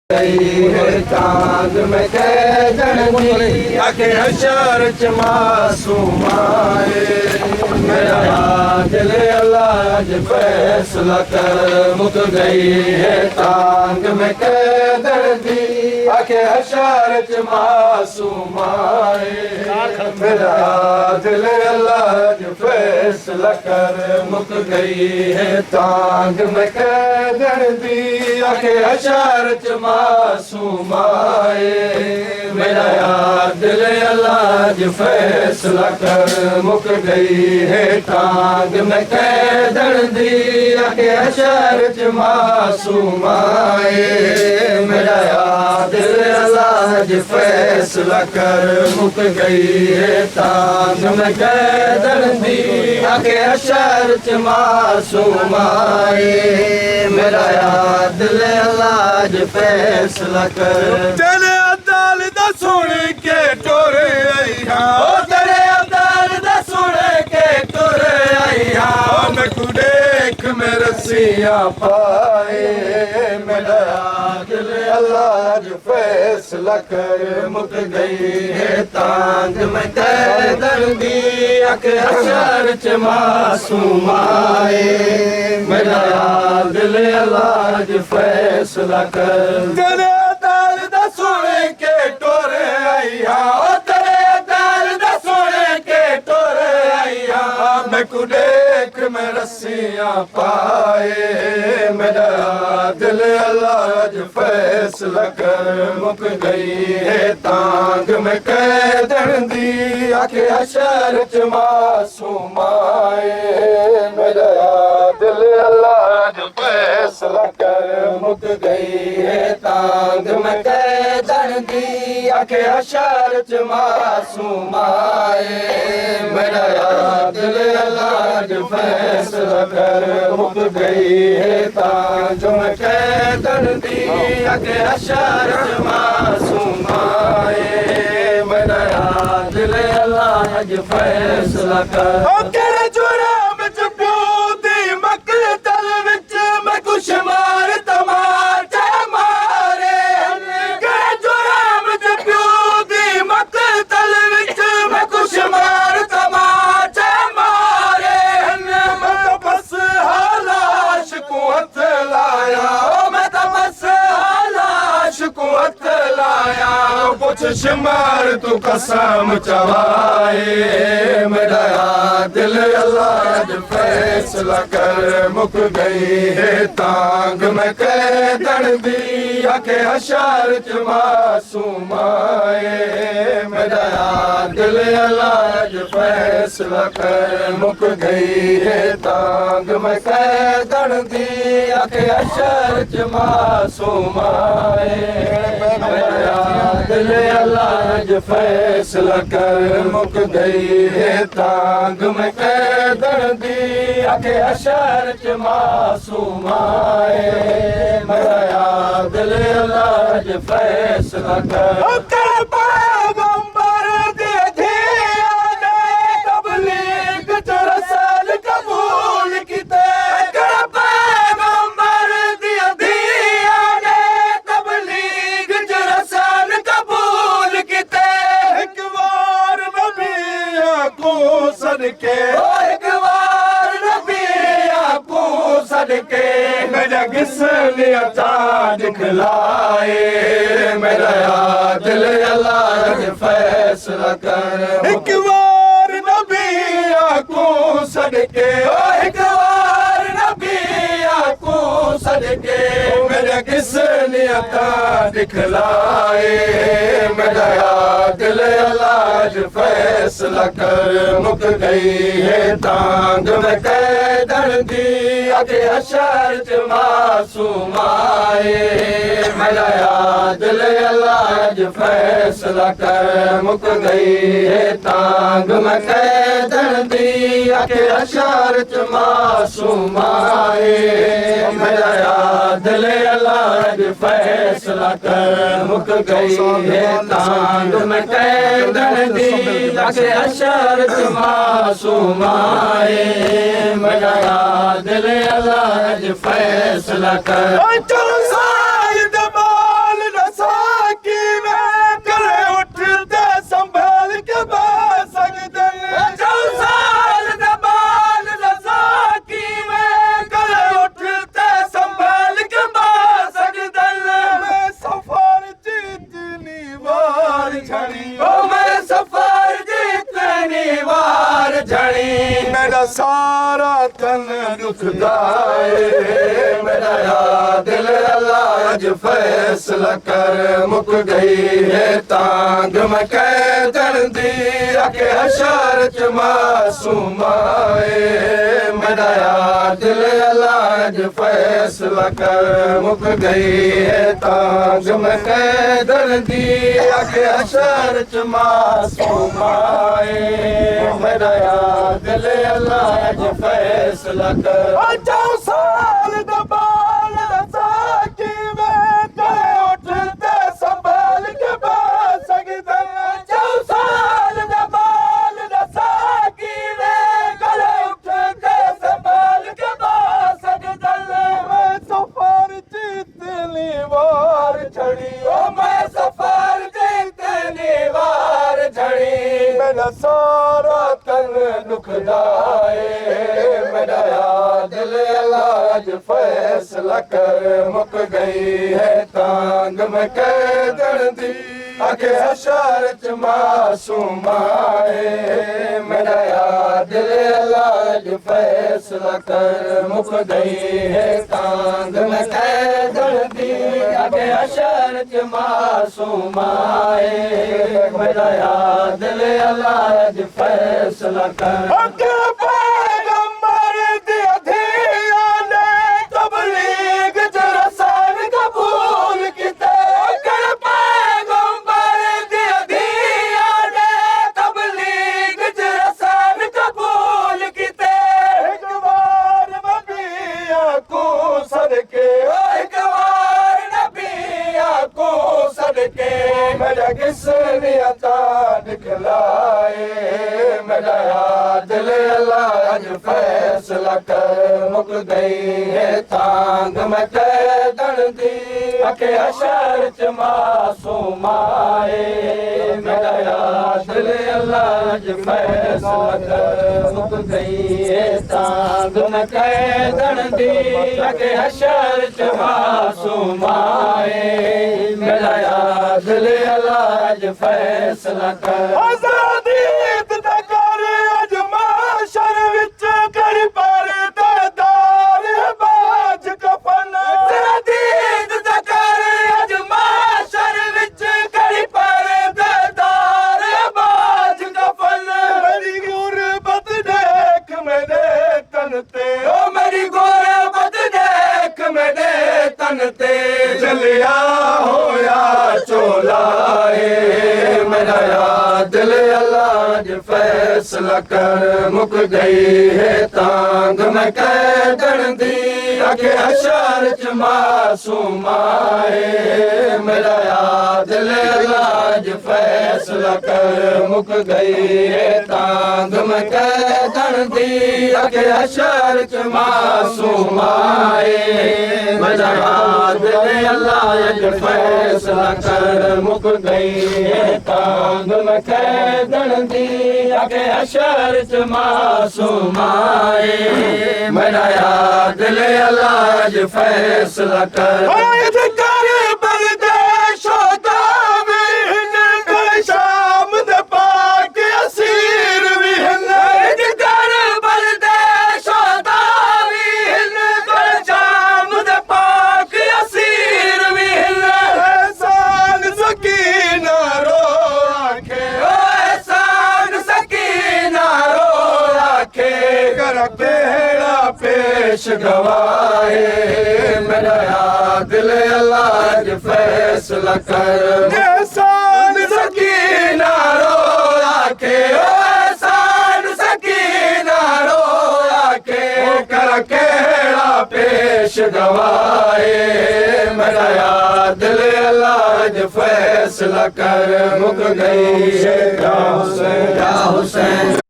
चांद में कैदनी आके हशर च मासूम आए मेरा दिल अल्लाह फैसला कर मुक गई है चांद में कैदनी आके हशर च मासूम आए मेरा दिल अल्लाह फैसला कर मुक गई है चांद में कैदनी आके हशर च मासूम आए मेरा दिल अल्लाह फैसला कर मुक गई है टांग में कैदन दी आके हशर च मासूम आए मेरा दिल अल्लाह फैसला कर मुक गई है टांग में कैदन दी आके हशर च मासूम आए मेरा दिल अल्लाह फैसला कर तेरे अब्दाल दा सुन के टोरे आई हां तेरे अब्दाल दा सुन के टोरे आई हां मैं को देख में रस्सियां पाए मेरा दिल अल्लाह फैसला कर मुक गई है तांग में कैदन दी आके हशर च मासूम आए मेरा दिल अल्लाह फैसला कर तेरे अब्दाल दा सुन के टोरे आई हां तेरे अब्दाल दा सुन के टोरे आई हां मैं को देख में रस्सियां पाए मेरा दिल अल्लाह फैसला कर मुक गई है तांग में कैदन दी आके हशर च मासूम आए मेरा दिल अल्लाह फैसला कर मुक गई है तांग में कैदन दी आके हशर च मासूम आए मेरा दिल अल्लाह फैसला कर मुक गई है तांग में कैदन दी आके हशर च मासूम आए मेरा दिल अल्लाह फैसला कर जुराम च प्यो दी मकतल विच मैं कुछ मार तमाचा मारे जुराम च प्यो दी मकतल विच मैं कुछ मार तमाचा मारे मैं तो बस हालाश को हथ लाया मैं तो बस हालाश को हथ लाया कुछ शुमार तू कसम चवाए मेरा दिल अल्लाह फैसला कर मुक गई है तांग में कैदन दी आके हशर च मासूम आए मेरा दिल अल्लाह फैसला कर मुक गई है तांग में कैदन दी आके हशर च मासूम आए मेरा दिल अल्लाह फैसला कर मुक गई है तांग में कैदन दी आके हशर च मासूम आए मेरा दिल अल्लाह फैसला कर पैगंबर दे धिया ने तबलीग च रसूल कबूल कीते पैगंबर दे धिया ने तबलीग च रसूल कबूल कीते एक बार नबिया को सदके एक बार नबिया को सदके मेरा गिसलिया ता दिखलाए मेरा दिल अल्लाह फैसला कर एक बार नबिया को सदके एक बार नबिया को सदके मेरा गिसलिया ता दिखलाए मेरा दिल अल्लाह फैसला कर मुक गई है तांग में कैदन दी आके हशर च मासूम आए मेरा दिल अल्लाह फैसला कर मुक गई है तांग में कैदन दी आके हशर च मासूम आए मेरा दिल अल्लाह फैसला कर मुक गई है तांग में कैदन दी आके हशर च मासूम आए मेरा दिल अल्लाह फैसला कर दुखदाए मेरा या दिल अल्लाह अज फैसला कर मुक गई है तांग मैं कैदन दी आके हशर च मासूम आए मेरा या दिल अल्लाह अज फैसला कर मुक गई है तांग मैं कैदन दी आके हशर च मासूम आए मेरा या दिल अल्लाह अज फैसला कर जाओ साल दबाल साकी में कहे उठते संभाल के बात सकते जाओ साल दबाल साकी में कहे उठते संभाल के बात सकते मैं सफर जितनी बार छड़ी ओ मैं सफर जितनी बार छड़ी मेरा सारा तन दुखदाए मेरा या दिल अल्लाह फैसला कर मुक गई है तांग में कैदन दी आके हशर च मासूम आए मेरा या दिल अल्लाह फैसला कर मुक गई है तांग में कैदन दी आके हशर च मासूम आए मेरा या दिल अल्लाह फैसला कर किसने अता दिखलाए मेरा या दिल अल्लाह अज फैसला कर मुक गई है तांग मैं कैदन दी आके हशर च मासूम आए मेरा या दिल अल्लाह अज फैसला कर मुक गई है तांग मैं कैदन दी आके हशर च मासूम आए मेरा या दिल अल्लाह अज फैसला कर आजादी दा कर अज माशर विच कर परदादार बाज कफन आजादी दा कर अज माशर विच कर परदादार बाज कफन मेरी गुरबत देख मेरे तन ते ओ मेरी गुरबत देख मेरे तन ते जलिया होया चोला मेरा या दिल अल्लाह फैसला कर मुक गई है तांग मैं कैदन दी आके हशर च मासूम आए मेरा या दिल अल्लाह फैसला कर मुक गई है तांग मैं कैदन दी आके हशर च मासूम आए मेरा या दिल अल्लाह फैसला कर मुक गई है तांग मैं कैदन दी आके हशर च मासूम आए मेरा या दिल अल्लाह फैसला कर बलदेश शाम दे पाक असीर भी कर बलदेश शाम दे पाक असीर भी एहसान सकीना रो आखे एहसान सकीना रो आखे कर केड़ा पेश गवाए मेरा या दिल अल्लाह फैसला कर एहसान सकीना रो आखे एहसान सकीना रो आखे कर केड़ा पेश गवाए मेरा या दिल अल्लाह फैसला कर मुक गई है या हुसैन